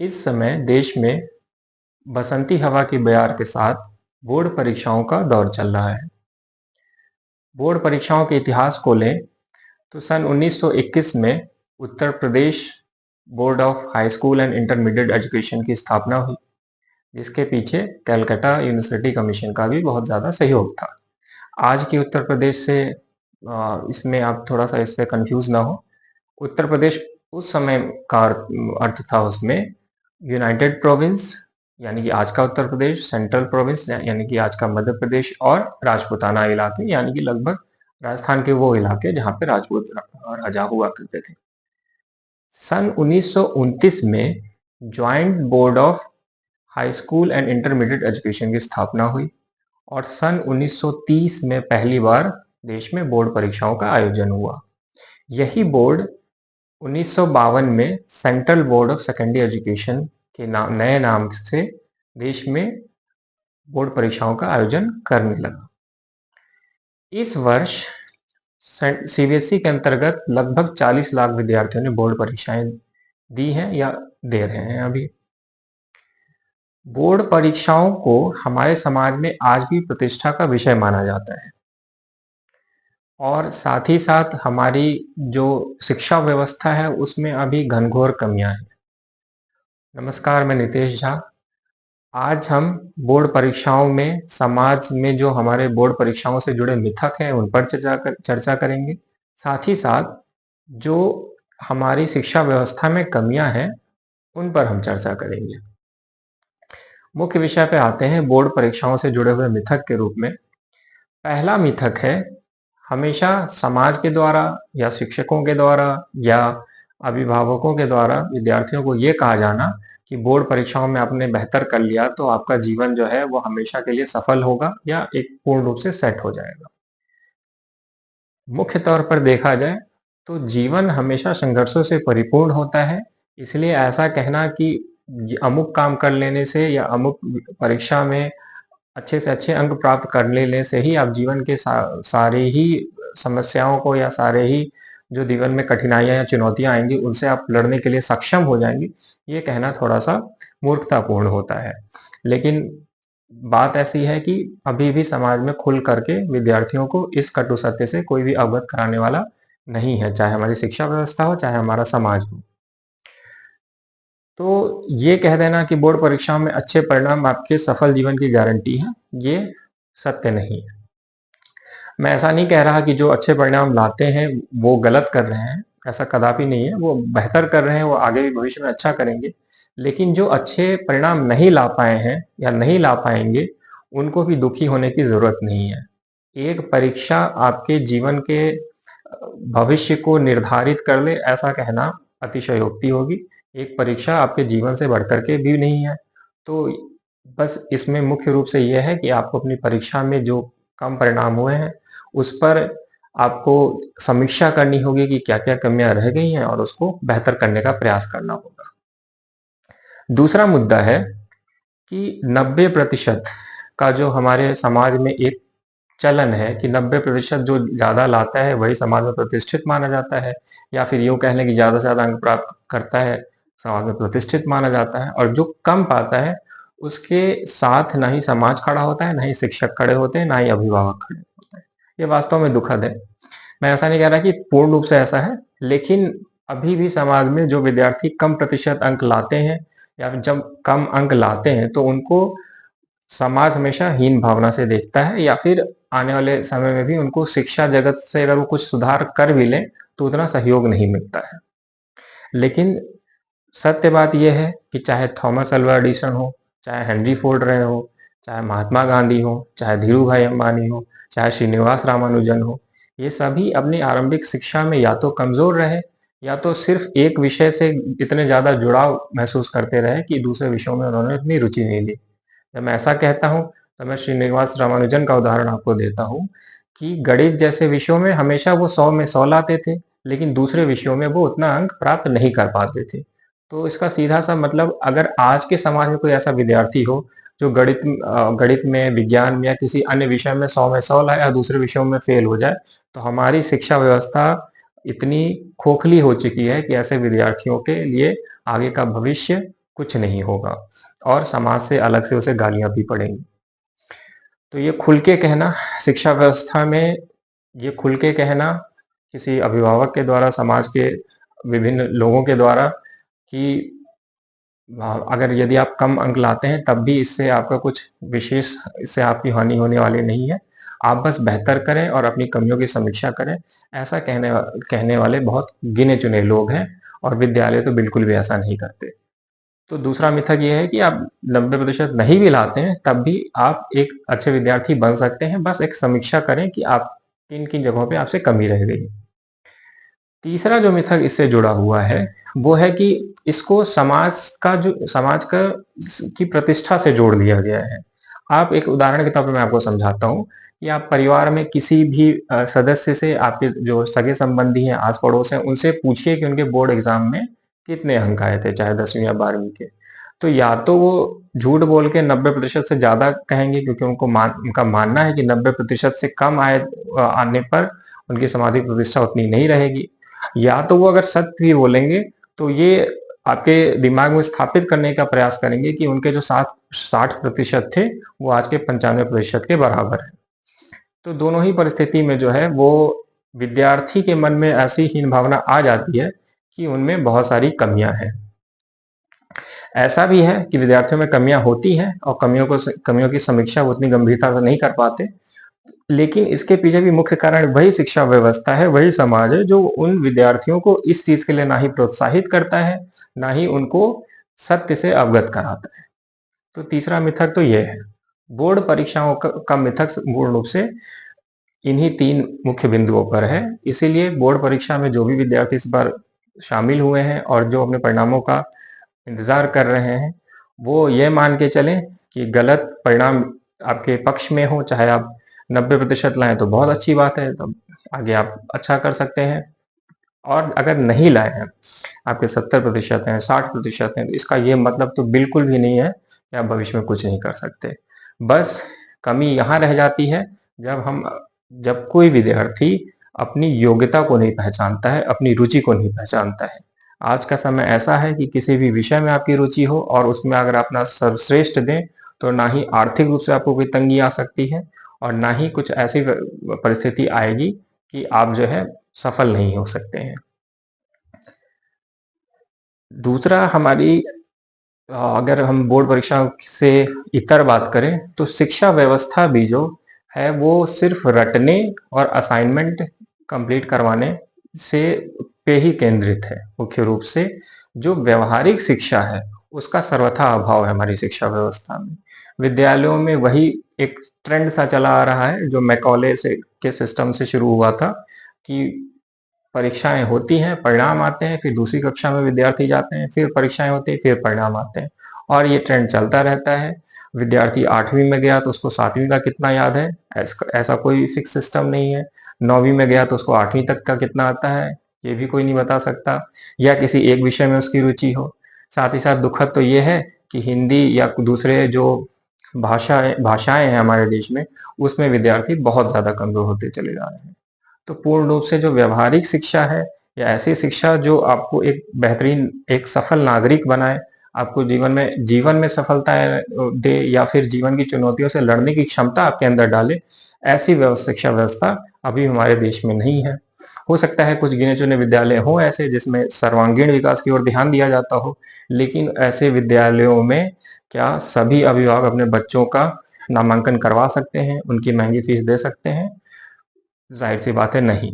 इस समय देश में बसंती हवा की बयार के साथ बोर्ड परीक्षाओं का दौर चल रहा है। बोर्ड परीक्षाओं के इतिहास को लें तो सन 1921 में Uttar Pradesh board of high school and intermediate education की स्थापना हुई, जिसके पीछे कलकत्ता यूनिवर्सिटी कमीशन का भी बहुत ज़्यादा सहयोग था। आज की उत्तर प्रदेश से इसमें आप थोड़ा सा इससे कंफ्यूज ना हो। उत्तर प्रदेश उस समय का अर्थ था उसमें यूनाइटेड प्रोविंस, यानी कि आज का उत्तर प्रदेश, सेंट्रल प्रोविंस यानी कि आज का मध्य प्रदेश, और राजपूताना इलाके यानी कि लगभग राजस्थान के वो इलाके जहाँ पे राजपूत राजा हुआ करते थे। सन 1929 में joint board of high school and intermediate education की स्थापना हुई और सन 1930 में पहली बार देश में बोर्ड परीक्षाओं का आयोजन हुआ। यही बोर्ड 1952 में central board of secondary education के नए नाम से देश में बोर्ड परीक्षाओं का आयोजन करने लगा। इस वर्ष सीबीएसई के अंतर्गत लगभग 40 लाख विद्यार्थियों ने बोर्ड परीक्षाएं दी हैं या दे रहे हैं अभी। बोर्ड परीक्षाओं को हमारे समाज में आज भी प्रतिष्ठा का विषय माना जाता है और साथ ही साथ हमारी जो शिक्षा व्यवस्था है उसमें अभी घनघोर कमियां हैं। नमस्कार, मैं नितेश झा। आज हम बोर्ड परीक्षाओं में समाज में जो हमारे बोर्ड परीक्षाओं से जुड़े मिथक हैं उन पर चर्चा करेंगे। साथ ही साथ जो हमारी शिक्षा व्यवस्था में कमियां हैं उन पर हम चर्चा करेंगे। मुख्य विषय पे आते हैं बोर्ड परीक्षाओं से जुड़े हुए मिथक के रूप में। पहला मिथक है, हमेशा समाज के द्वारा या शिक्षकों के द्वारा या अभिभावकों के द्वारा विद्यार्थियों को ये कहा जाना कि बोर्ड परीक्षाओं में आपने बेहतर कर लिया तो आपका जीवन जो है वो हमेशा के लिए सफल होगा या एक पूर्ण रूप से सेट हो जाएगा। मुख्य तौर पर देखा जाए तो जीवन हमेशा संघर्षों से परिपूर्ण होता है, इसलिए ऐसा कहना कि अमुक काम कर लेने से या अमुक परीक्षा में अच्छे से अच्छे अंक प्राप्त कर लेने से ही आप जीवन के सारे ही समस्याओं को या सारे ही जो जीवन में कठिनाइयां या चुनौतियां आएंगी उनसे आप लड़ने के लिए सक्षम हो जाएंगे, ये कहना थोड़ा सा मूर्खतापूर्ण होता है। लेकिन बात ऐसी है कि अभी भी समाज में खुल करके विद्यार्थियों को इस कटु सत्य से कोई भी अवगत कराने वाला नहीं है, चाहे हमारी शिक्षा व्यवस्था हो चाहे हमारा समाज हो। तो ये कह देना कि बोर्ड परीक्षाओं में अच्छे परिणाम आपके सफल जीवन की गारंटी है, ये सत्य नहीं है। मैं ऐसा नहीं कह रहा कि जो अच्छे परिणाम लाते हैं वो गलत कर रहे हैं, ऐसा कदापि नहीं है। वो बेहतर कर रहे हैं, वो आगे भी भविष्य में अच्छा करेंगे। लेकिन जो अच्छे परिणाम नहीं ला पाए हैं या नहीं ला पाएंगे, उनको भी दुखी होने की जरूरत नहीं है। एक परीक्षा आपके जीवन के भविष्य को निर्धारित कर ले, ऐसा कहना अतिशयोक्ति होगी। एक परीक्षा आपके जीवन से बढ़कर के भी नहीं है। तो बस इसमें मुख्य रूप से यह है कि आपको अपनी परीक्षा में जो कम परिणाम हुए हैं उस पर आपको समीक्षा करनी होगी कि क्या-क्या कमियां रह गई हैं और उसको बेहतर करने का प्रयास करना होगा। दूसरा मुद्दा है कि 90% का जो हमारे समाज में एक चलन है कि 90% जो ज़्यादा लाता है वही समाज में प्रतिष्ठित माना जाता है, या फिर यूँ कह लें कि ज़्यादा से ज़्यादा अंक प्राप्त करता है, समाज में प्रतिष्ठित माना जाता है, और जो कम पाता है उसके साथ ना ही समाज खड़ा होता है, ना ही शिक्षक खड़े होते हैं, ना ही अभिभावक खड़े होते हैं। ये वास्तव में दुखद है। मैं ऐसा नहीं कह रहा कि पूर्ण रूप से ऐसा है, लेकिन अभी भी समाज में जो विद्यार्थी कम प्रतिशत अंक लाते हैं या फिर जब कम अंक लाते हैं तो उनको समाज हमेशा हीन भावना से देखता है, या फिर आने वाले समय में भी उनको शिक्षा जगत से अगर वो कुछ सुधार कर भी लें तो उतना सहयोग नहीं मिलता है। लेकिन सत्य बात यह है कि चाहे थॉमस अल्वा एडिसन हो, चाहे हेनरी फोर्ड रहे हो, चाहे महात्मा गांधी हो, चाहे धीरू भाई अंबानी हो, चाहे श्रीनिवास रामानुजन हो, ये सभी अपनी आरंभिक शिक्षा में या तो कमजोर रहे या तो सिर्फ एक विषय से इतने ज्यादा जुड़ाव महसूस करते रहे कि दूसरे विषयों में उन्होंने इतनी रुचि नहीं ली। जब मैं ऐसा कहता हूँ तो मैं श्रीनिवास रामानुजन का उदाहरण आपको देता हूँ कि गणित जैसे विषयों में हमेशा वो 100 में 100 लाते थे, लेकिन दूसरे विषयों में वो उतना अंक प्राप्त नहीं कर पाते थे। तो इसका सीधा सा मतलब, अगर आज के समाज में कोई ऐसा विद्यार्थी हो जो गणित में, विज्ञान में या किसी अन्य विषय में 100 में 100 लाए और दूसरे विषयों में फेल हो जाए, तो हमारी शिक्षा व्यवस्था इतनी खोखली हो चुकी है कि ऐसे विद्यार्थियों के लिए आगे का भविष्य कुछ नहीं होगा और समाज से अलग से उसे गालियाँ भी पड़ेंगी। तो ये खुल के कहना शिक्षा व्यवस्था में, ये खुल के कहना किसी अभिभावक के द्वारा, समाज के विभिन्न लोगों के द्वारा कि अगर यदि आप कम अंक लाते हैं तब भी इससे आपका कुछ विशेष, इससे आपकी हानि होने वाली नहीं है। आप बस बेहतर करें और अपनी कमियों की समीक्षा करें। ऐसा कहने वाले बहुत गिने-चुने लोग हैं और विद्यालय तो बिल्कुल भी ऐसा नहीं करते। तो दूसरा मिथक ये है कि आप 90% नहीं भी लाते हैं तब भी आप एक अच्छे विद्यार्थी बन सकते हैं। बस एक समीक्षा करें कि आप किन-किन जगहों पे आपसे कमी रह गई। तीसरा जो मिथक इससे जुड़ा हुआ है, वो है कि इसको समाज का की प्रतिष्ठा से जोड़ दिया गया है। आप एक उदाहरण के तौर पे मैं आपको समझाता हूँ कि आप परिवार में किसी भी सदस्य से, आपके जो सगे-संबंधी हैं, आस-पड़ोस हैं, उनसे पूछिए कि उनके बोर्ड एग्ज़ाम में कितने अंक आए थे, चाहे 10वीं या 12वीं के। तो या तो वो झूठ बोल के 90% से ज़्यादा कहेंगे क्योंकि उनका मानना है कि 90% से कम आने पर उनकी सामाजिक प्रतिष्ठा उतनी नहीं रहेगी। या तो वो अगर सत्य भी बोलेंगे तो ये आपके दिमाग में स्थापित करने का प्रयास करेंगे कि उनके जो 60% थे वो आज के 95% के बराबर है। तो दोनों ही परिस्थिति में जो है वो विद्यार्थी के मन में ऐसी हीन भावना आ जाती है कि उनमें बहुत सारी कमियां हैं। ऐसा भी है कि विद्यार्थियों में कमियां होती हैं और कमियों की समीक्षा वो उतनी गंभीरता से नहीं कर पाते। लेकिन इसके पीछे भी मुख्य कारण वही शिक्षा व्यवस्था है, वही समाज है जो उन विद्यार्थियों को इस चीज के लिए ना ही प्रोत्साहित करता है, ना ही उनको सत्य से अवगत कराता है। तो तीसरा मिथक तो ये है। बोर्ड परीक्षाओं का मिथक पूर्ण रूप से इन्हीं 3 मुख्य बिंदुओं पर है। इसीलिए बोर्ड परीक्षा में जो भी विद्यार्थी इस बार शामिल हुए हैं और जो अपने परिणामों का इंतजार कर रहे हैं, वो ये मान के चलें कि गलत परिणाम आपके पक्ष में हो, चाहे आप 90% लाएँ तो बहुत अच्छी बात है, तब आगे आप अच्छा कर सकते हैं। और अगर नहीं लाए हैं, आपके 70% हैं, 60% हैं, तो इसका ये मतलब तो बिल्कुल भी नहीं है कि आप भविष्य में कुछ नहीं कर सकते। बस कमी यहाँ रह जाती है जब कोई विद्यार्थी अपनी योग्यता को नहीं पहचानता है, अपनी रुचि को नहीं पहचानता है। आज का समय ऐसा है कि किसी भी विषय में आपकी रुचि हो और उसमें अगर अपना सर्वश्रेष्ठ दें, तो ना ही आर्थिक रूप से आपको कोई तंगी आ सकती है और ना ही कुछ ऐसी परिस्थिति आएगी कि आप जो है सफल नहीं हो सकते हैं। दूसरा हमारी अगर हम बोर्ड परीक्षा से इतर बात करें तो शिक्षा व्यवस्था भी जो है वो सिर्फ रटने और असाइनमेंट कंप्लीट करवाने से पे ही केंद्रित है। मुख्य रूप से जो व्यवहारिक शिक्षा है उसका सर्वथा अभाव है हमारी शिक्षा व्यवस्था में। विद्यालयों में वही एक ट्रेंड सा चला आ रहा है जो मैकॉले से के सिस्टम से शुरू हुआ था कि परीक्षाएँ होती हैं, परिणाम आते हैं, फिर दूसरी कक्षा में विद्यार्थी जाते हैं, फिर परीक्षाएँ होती हैं, फिर परिणाम आते हैं और ये ट्रेंड चलता रहता है। विद्यार्थी 8वीं में गया तो उसको 7वीं का कितना याद है, ऐसा कोई फिक्स सिस्टम नहीं है। 9वीं में गया तो उसको 8वीं तक का कितना आता है, ये भी कोई नहीं बता सकता या किसी एक विषय में उसकी रुचि हो। साथ ही साथ दुखद तो ये है कि हिंदी या दूसरे जो भाषाएँ हैं हमारे देश में, उसमें विद्यार्थी बहुत ज़्यादा कमज़ोर होते चले जा रहे हैं। तो पूर्ण रूप से जो व्यावहारिक शिक्षा है या ऐसी शिक्षा जो आपको एक बेहतरीन, एक सफल नागरिक बनाए, आपको जीवन में सफलताएँ दे या फिर जीवन की चुनौतियों से लड़ने की क्षमता आपके अंदर डाले, ऐसी शिक्षा व्यवस्था अभी हमारे देश में नहीं है। हो सकता है कुछ गिने-चुने विद्यालय हों ऐसे जिसमें सर्वांगीण विकास की ओर ध्यान दिया जाता हो, लेकिन ऐसे विद्यालयों में क्या सभी अभिभावक अपने बच्चों का नामांकन करवा सकते हैं, उनकी महँगी फीस दे सकते हैं? ज़ाहिर-सी बात है नहीं।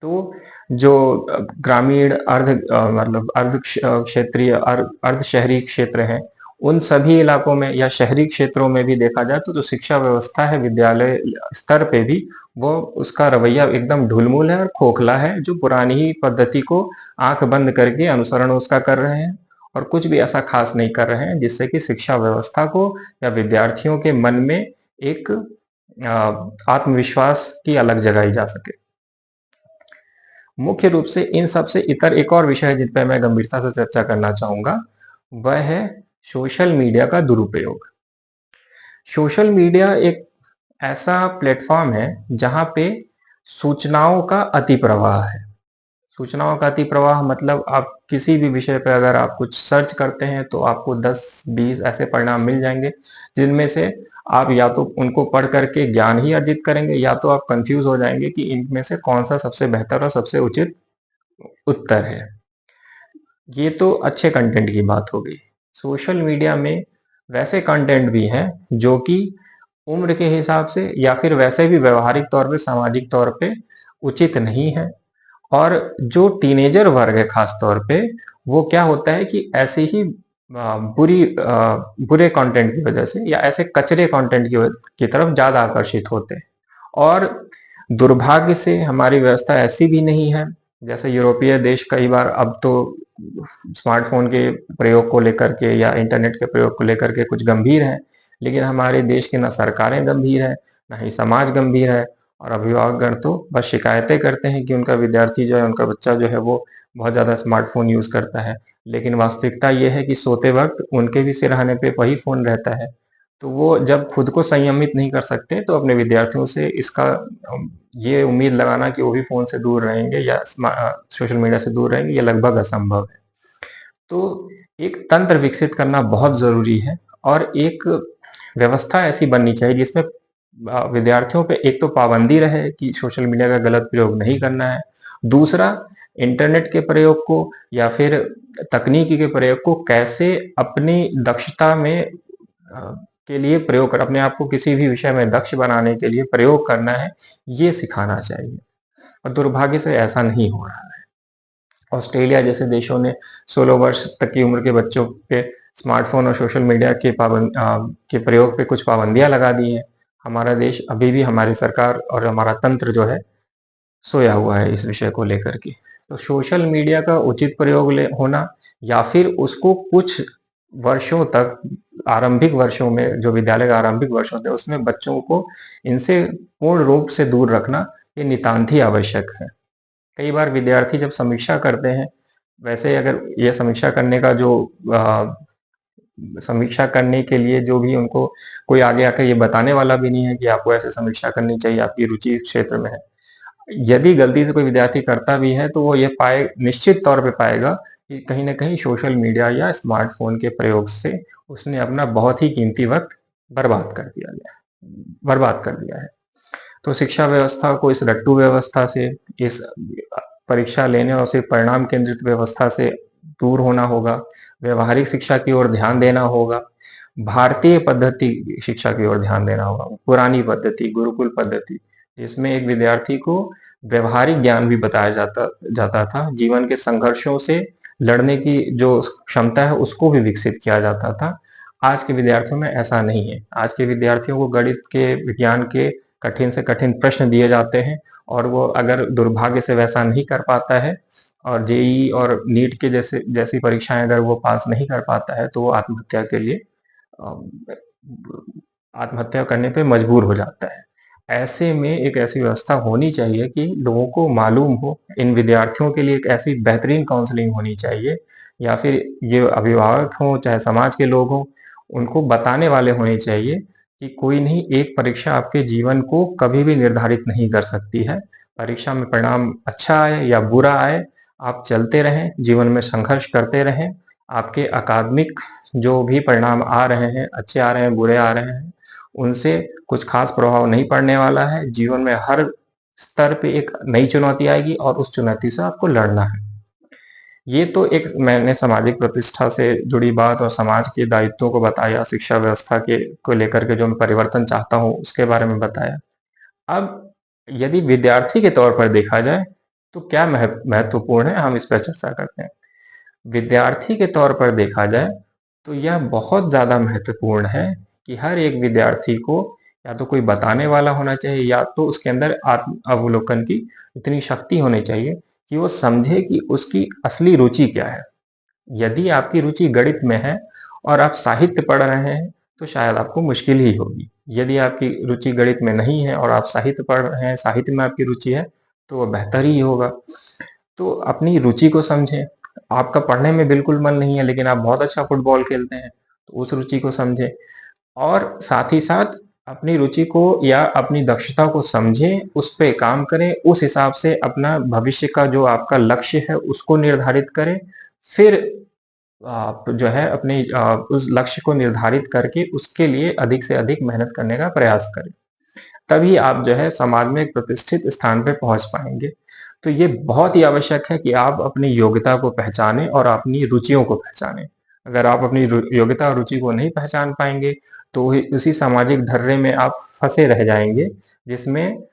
तो जो ग्रामीण मतलब क्षेत्रीय अर्ध शहरी क्षेत्र हैं, उन सभी इलाकों में या शहरी क्षेत्रों में भी देखा जाए तो जो शिक्षा व्यवस्था है विद्यालय स्तर पे भी, वो उसका रवैया एकदम ढुलमुल है और खोखला है, जो पुरानी ही पद्धति को आँख बंद करके अनुसरण उसका कर रहे हैं और कुछ भी ऐसा खास नहीं कर रहे हैं जिससे कि शिक्षा व्यवस्था को या विद्यार्थियों के मन में एक आत्मविश्वास की अलग जगाई जा सके। मुख्य रूप से इन सब से इतर एक और विषय है जिन पे मैं गंभीरता से चर्चा करना चाहूँगा, वह है सोशल मीडिया का दुरुपयोग। सोशल मीडिया एक ऐसा प्लेटफ़ॉर्म है जहाँ पे सूचनाओं का अति प्रवाह है। सूचनाओं का अति प्रवाह मतलब आप किसी भी विषय पे अगर आप कुछ सर्च करते हैं तो आपको 10-20 ऐसे परिणाम मिल जाएँगे, जिनमें से आप या तो उनको पढ़ कर के ज्ञान ही अर्जित करेंगे या तो आप कन्फ्यूज़ हो जाएँगे कि इनमें से कौन-सा सबसे बेहतर और सबसे उचित उत्तर है। ये तो अच्छे कंटेंट की बात हो गई। सोशल मीडिया में वैसे कंटेंट भी हैं जो कि उम्र के हिसाब से या फिर वैसे भी व्यावहारिक तौर पे, सामाजिक तौर पे उचित नहीं है। और जो टीनेजर वर्ग है खास तौर पे, वो क्या होता है कि ऐसे ही बुरे कंटेंट की वजह से या ऐसे कचरे कंटेंट की तरफ ज़्यादा आकर्षित होते हैं। और दुर्भाग्य से हमारी व्यवस्था ऐसी भी नहीं है, जैसे यूरोपीय देश कई बार अब तो स्मार्टफ़ोन के प्रयोग को लेकर के या इंटरनेट के प्रयोग को लेकर के कुछ गंभीर हैं, लेकिन हमारे देश की ना सरकारें गंभीर हैं, ना ही समाज गंभीर है और अभिभावकगण तो बस शिकायतें करते हैं कि उनका विद्यार्थी जो है, उनका बच्चा जो है वो बहुत ज़्यादा स्मार्टफ़ोन यूज़ करता है। लेकिन वास्तविकता ये है कि सोते वक़्त उनके भी सिरहाने पे वही फ़ोन रहता है। तो वो जब खुद को संयमित नहीं कर सकते तो अपने विद्यार्थियों से इसका ये उम्मीद लगाना कि वो भी फ़ोन से दूर रहेंगे या सोशल मीडिया से दूर रहेंगे, ये लगभग असंभव है। तो एक तंत्र विकसित करना बहुत ज़रूरी है और एक व्यवस्था ऐसी बननी चाहिए जिसमें विद्यार्थियों पे एक तो पाबंदी रहे कि सोशल मीडिया का गलत प्रयोग नहीं करना है। दूसरा, इंटरनेट के प्रयोग को या फिर तकनीकी के प्रयोग को कैसे अपनी दक्षता में के लिए प्रयोग कर अपने आप को किसी भी विषय में दक्ष बनाने के लिए प्रयोग करना है, ये सिखाना चाहिए। और दुर्भाग्य से ऐसा नहीं हो रहा है। ऑस्ट्रेलिया जैसे देशों ने 16 वर्ष तक की उम्र के बच्चों पे स्मार्टफ़ोन और सोशल मीडिया के प्रयोग पे कुछ पाबंदियाँ लगा दी हैं। हमारा देश अभी भी हमारी सरकार और हमारा तंत्र जो है, सोया हुआ है इस विषय को लेकर के। तो सोशल मीडिया का उचित प्रयोग ले होना या फिर उसको कुछ वर्षों तक आरंभिक वर्षों में जो विद्यालय का आरंभिक वर्ष होते हैं, उसमें बच्चों को इनसे पूर्ण रूप से दूर रखना, ये नितांत ही आवश्यक है। कई बार विद्यार्थी जब समीक्षा करते हैं, वैसे अगर ये समीक्षा करने का जो समीक्षा करने के लिए जो भी उनको कोई आगे आके ये बताने वाला भी नहीं है कि आपको ऐसे समीक्षा करनी चाहिए, आपकी रुचि इस क्षेत्र में है। यदि गलती से कोई विद्यार्थी करता भी है, तो वो ये निश्चित तौर पे पाएगा कि कहीं न कहीं सोशल मीडिया या स्मार्टफ़ोन के प्रयोग से उसने अपना बहुत ही कीमती वक़्त बर्बाद कर दिया है। तो शिक्षा व्यवस्था को इस रट्टू व्यवस्था से, इस परीक्षा लेने और सिर्फ परिणाम केंद्रित व्यवस्था से दूर होना होगा। व्यावहारिक शिक्षा की ओर ध्यान देना होगा। भारतीय पद्धति शिक्षा की ओर ध्यान देना होगा। पुरानी पद्धति, गुरुकुल पद्धति, जिसमें एक विद्यार्थी को व्यावहारिक ज्ञान भी बताया जाता जाता था। जीवन के संघर्षों से लड़ने की जो क्षमता है, उसको भी विकसित किया जाता था। आज के विद्यार्थियों में ऐसा नहीं है। आज के विद्यार्थियों को गणित के, विज्ञान के कठिन से कठिन प्रश्न दिए जाते हैं और वो अगर दुर्भाग्य से वैसा नहीं कर पाता है और जेईई और नीट के जैसी परीक्षाएं अगर वो पास नहीं कर पाता है तो वो आत्महत्या के लिए आत्महत्या करने पे मजबूर हो जाता है। ऐसे में एक ऐसी व्यवस्था होनी चाहिए कि लोगों को मालूम हो, इन विद्यार्थियों के लिए एक ऐसी बेहतरीन काउंसलिंग होनी चाहिए या फिर ये अभिभावक हों, चाहे समाज के लोग हों, उनको बताने वाले होने चाहिए कि कोई नहीं, एक परीक्षा आपके जीवन को कभी भी निर्धारित नहीं कर सकती है। परीक्षा में परिणाम अच्छा आए या बुरा आए, आप चलते रहें, जीवन में संघर्ष करते रहें। आपके अकादमिक जो भी परिणाम आ रहे हैं, अच्छे आ रहे हैं, बुरे आ रहे हैं, उनसे कुछ खास प्रभाव नहीं पड़ने वाला है। जीवन में हर स्तर पे एक नई चुनौती आएगी और उस चुनौती से आपको लड़ना है। ये तो एक मैंने सामाजिक प्रतिष्ठा से जुड़ी बात और समाज के दायित्वों को बताया, शिक्षा व्यवस्था के को लेकर के जो मैं परिवर्तन चाहता हूँ, उसके बारे में बताया। अब यदि विद्यार्थी के तौर पर देखा जाए, तो क्या महत्वपूर्ण है, हम इस पर चर्चा करते हैं। विद्यार्थी के तौर पर देखा जाए, तो यह बहुत ज़्यादा महत्वपूर्ण है कि हर एक विद्यार्थी को या तो कोई बताने वाला होना चाहिए या तो उसके अंदर आत्म अवलोकन की इतनी शक्ति होनी चाहिए कि वो समझे कि उसकी असली रुचि क्या है। यदि आपकी रुचि गणित में है और आप साहित्य पढ़ रहे हैं, तो शायद आपको मुश्किल ही होगी। यदि आपकी रुचि गणित में नहीं है और आप साहित्य पढ़ रहे हैं, साहित्य में आपकी रुचि है, तो वो बेहतर ही होगा। तो अपनी रुचि को समझें। आपका पढ़ने में बिल्कुल मन नहीं है लेकिन आप बहुत अच्छा फुटबॉल खेलते हैं, तो उस रुचि को समझें और साथ ही साथ अपनी रुचि को या अपनी दक्षता को समझें, उस पे काम करें, उस हिसाब से अपना भविष्य का जो आपका लक्ष्य है उसको निर्धारित करें। फिर आप जो है अपनी उस लक्ष्य को निर्धारित करके उसके लिए अधिक से अधिक मेहनत करने का प्रयास करें। तभी आप जो है समाज में एक प्रतिष्ठित स्थान पे पहुँच पाएँगे। तो ये बहुत ही आवश्यक है कि आप अपनी योग्यता को पहचानें और अपनी रुचियों को पहचानें। अगर आप अपनी योग्यता और रुचि को नहीं पहचान पाएँगे, तो उसी सामाजिक ढर्रे में आप फँसे रह जाएँगे, जिसमें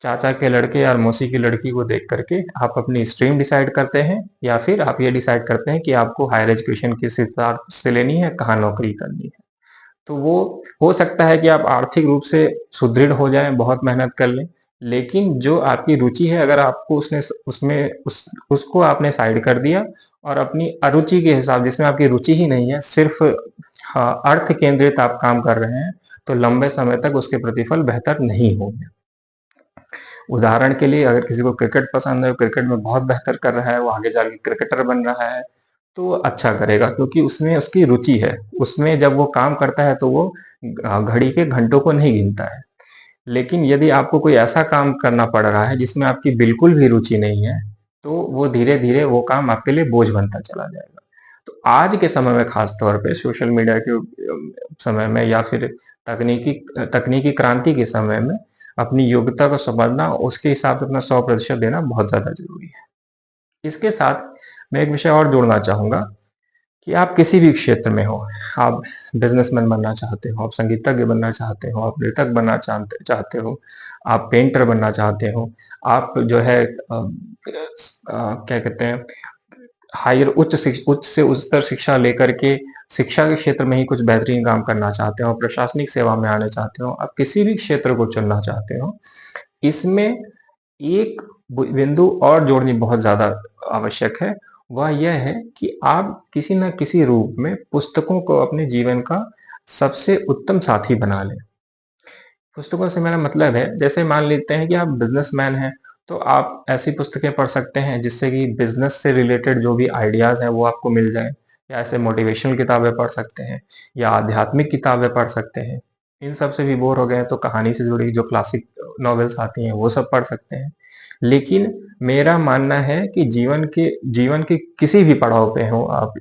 चाचा के लड़के और मौसी की लड़की को देख करके आप अपनी स्ट्रीम डिसाइड करते हैं या फिर आप ये डिसाइड करते हैं कि आपको हायर एजुकेशन किस हिसाब से लेनी है, कहाँ नौकरी करनी है। तो वो हो सकता है कि आप आर्थिक रूप से सुदृढ़ हो जाएँ, बहुत मेहनत कर लें, लेकिन जो आपकी रुचि है अगर आपको उसने स उसमें उसको आपने साइड कर दिया और अपनी अरुचि के हिसाब जिसमें आपकी रुचि ही नहीं है, सिर्फ़ अर्थ केंद्रित आप काम कर रहे हैं, तो लंबे समय तक उसके प्रतिफल बेहतर नहीं होंगे। उदाहरण के लिए अगर किसी को क्रिकेट पसंद है, क्रिकेट में बहुत बेहतर कर रहा है, वो आगे जाके क्रिकेटर बन रहा है, तो वो अच्छा करेगा क्योंकि उसमें उसकी रुचि है। उसमें जब वो काम करता है तो वो घड़ी के घंटों को नहीं गिनता है। लेकिन यदि आपको कोई ऐसा काम करना पड़ रहा है जिसमें आपकी बिल्कुल भी रुचि नहीं है, तो वो धीरे-धीरे वो काम आपके लिए बोझ बनता चला जाएगा। तो आज के समय में ख़ास तौर पे सोशल मीडिया के समय में या फिर तकनीकी क्रांति के समय में अपनी योग्यता को समझना, उसके हिसाब से अपना 100% देना बहुत ज़्यादा ज़रूरी है। इसके साथ मैं एक विषय और जोड़ना चाहूँगा कि आप किसी भी क्षेत्र में हो, आप बिज़नेसमैन बनना चाहते हो, आप संगीतज्ञ बनना चाहते हो, आप नृतक बनना चाहते चाहते हो, आप पेंटर बनना चाहते हो, आप जो है क्या कहते हैं हायर उच्च से उच्चतर शिक्षा लेकर के शिक्षा के क्षेत्र में ही कुछ बेहतरीन काम करना चाहते हो, प्रशासनिक सेवा में आना चाहते हो, आप किसी भी क्षेत्र को चुनना चाहते हो, इसमें एक बिंदु और जोड़नी बहुत ज़्यादा आवश्यक है, वह यह है कि आप किसी न किसी रूप में पुस्तकों को अपने जीवन का सबसे उत्तम साथी बना लें। पुस्तकों से मेरा मतलब है, जैसे मान लेते हैं कि आप बिज़नेसमैन हैं, तो आप ऐसी पुस्तकें पढ़ सकते हैं जिससे कि बिज़नेस से रिलेटेड जो भी आइडियाज़ हैं वो आपको मिल जाएँ, या ऐसे मोटिवेशनल किताबें पढ़ सकते हैं या आध्यात्मिक किताबें पढ़ सकते हैं। इन सब से भी बोर हो गए हैं तो कहानी से जुड़ी जो क्लासिक नॉवेल्स आती हैं वो सब पढ़ सकते हैं। लेकिन मेरा मानना है कि जीवन के किसी भी पड़ाव पे हों आप,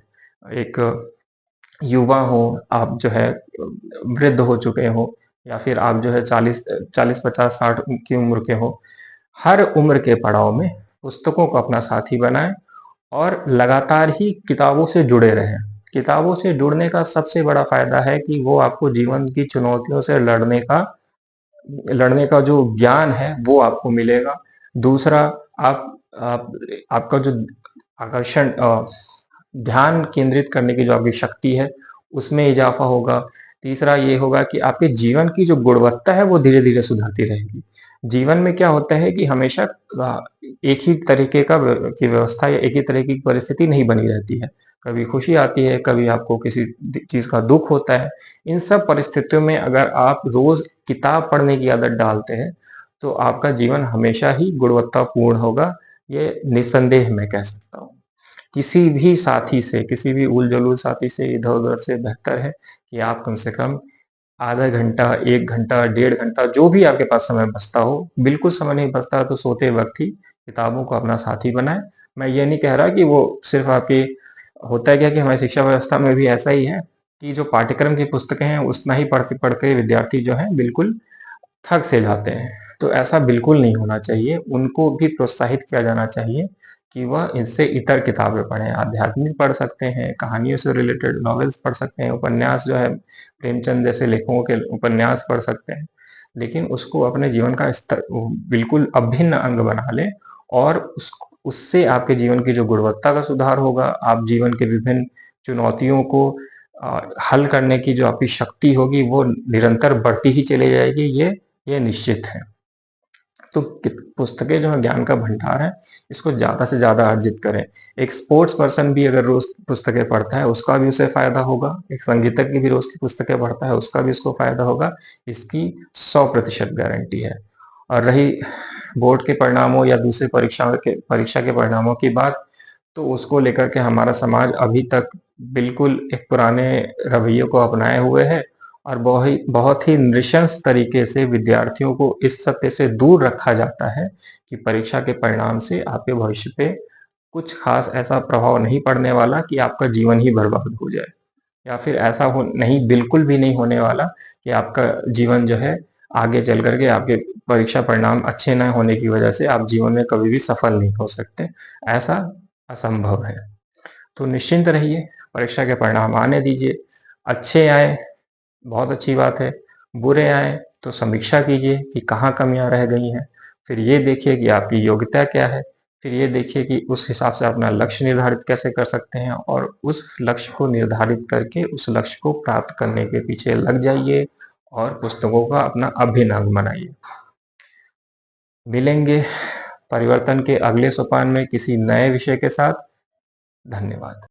एक युवा हो, आप जो है वृद्ध हो चुके हो या फिर आप जो है 40, 50, 60 की उम्र के हो, हर उम्र के पड़ाव में पुस्तकों को अपना साथी बनाएँ और लगातार ही किताबों से जुड़े रहें। किताबों से जुड़ने का सबसे बड़ा फ़ायदा है कि वो आपको जीवन की चुनौतियों से लड़ने का जो ज्ञान है वो आपको मिलेगा। दूसरा, आप आपका जो आकर्षण ध्यान केंद्रित करने की जो आपकी शक्ति है, उसमें इज़ाफ़ा होगा। तीसरा ये होगा कि आपके जीवन की जो गुणवत्ता है, वो धीरे-धीरे सुधरती रहेगी। जीवन में क्या होता है कि हमेशा एक ही तरीके की व्यवस्था या एक ही तरह की परिस्थिति नहीं बनी रहती है। कभी खुशी आती है, कभी आपको किसी चीज़ का दुःख होता है। इन सब परिस्थितियों में अगर आप रोज़ किताब पढ़ने की आदत डालते हैं, तो आपका जीवन हमेशा ही गुणवत्तापूर्ण होगा, ये निस्संदेह मैं कह सकता हूँ। किसी भी साथी से, किसी भी उल-जलूल साथी से इधर-उधर से बेहतर है कि आप कम से कम आधा घंटा, 1 घंटा, डेढ़ घंटा जो भी आपके पास समय बचता हो, बिल्कुल समय नहीं बचता तो सोते वक़्त ही किताबों को अपना साथी बनाएँ। मैं ये नहीं कह रहा कि वो सिर्फ़ आपकी होता है क्या कि हमारी शिक्षा व्यवस्था में भी ऐसा ही है कि जो पाठ्यक्रम की पुस्तकें हैं, उतना ही पढ़ के विद्यार्थी जो हैं बिल्कुल थक से जाते हैं। तो ऐसा बिल्कुल नहीं होना चाहिए, उनको भी प्रोत्साहित किया जाना चाहिए कि वह इससे इतर किताबें पढ़ें, आध्यात्मिक पढ़ सकते हैं, कहानियों से रिलेटेड नॉवेल्स पढ़ सकते हैं, उपन्यास जो है प्रेमचंद जैसे लेखकों के उपन्यास पढ़ सकते हैं। लेकिन उसको अपने जीवन का बिल्कुल अभिन्न अंग बना लें और उससे आपके जीवन की जो गुणवत्ता का सुधार होगा, आप जीवन के विभिन्न चुनौतियों को हल करने की जो आपकी शक्ति होगी, वो निरंतर बढ़ती ही चली जाएगी, ये निश्चित है। तो पुस्तकें जो है ज्ञान का भंडार है, इसको ज़्यादा से ज़्यादा अर्जित करें। एक स्पोर्ट्स पर्सन भी अगर रोज़ पुस्तकें पढ़ता है, उसका भी उसे फ़ायदा होगा। एक संगीतज्ञ भी रोज़ की पुस्तकें पढ़ता है, उसका भी उसको फ़ायदा होगा। इसकी 100% गारंटी है। और रही बोर्ड के परिणामों या दूसरी परीक्षा के परिणामों की बात, तो उसको लेकर के हमारा समाज अभी तक बिल्कुल एक पुराने रवैये को अपनाए हुए है और बहुत ही नृशंस तरीके से विद्यार्थियों को इस सत्य से दूर रखा जाता है कि परीक्षा के परिणाम से आपके भविष्य पे कुछ खास ऐसा प्रभाव नहीं पड़ने वाला कि आपका जीवन ही बर्बाद हो जाए, या फिर ऐसा हो नहीं, बिल्कुल भी नहीं होने वाला कि आपका जीवन जो है आगे चल कर के आपके परीक्षा परिणाम अच्छे ना होने की वजह से आप जीवन में कभी भी सफल नहीं हो सकते। ऐसा असंभव है। तो निश्चिंत रहिए, परीक्षा के परिणाम आने दीजिए। अच्छे आए, बहुत अच्छी बात है। बुरे आए तो समीक्षा कीजिए कि कहाँ कमियाँ रह गई हैं। फिर ये देखिए कि आपकी योग्यता क्या है। फिर ये देखिए कि उस हिसाब से अपना लक्ष्य निर्धारित कैसे कर सकते हैं, और उस लक्ष्य को निर्धारित करके उस लक्ष्य को प्राप्त करने के पीछे लग जाइए और पुस्तकों का अपना अभिन्न अंग बनाइए। मिलेंगे परिवर्तन के अगले सोपान में किसी नए विषय के साथ। धन्यवाद।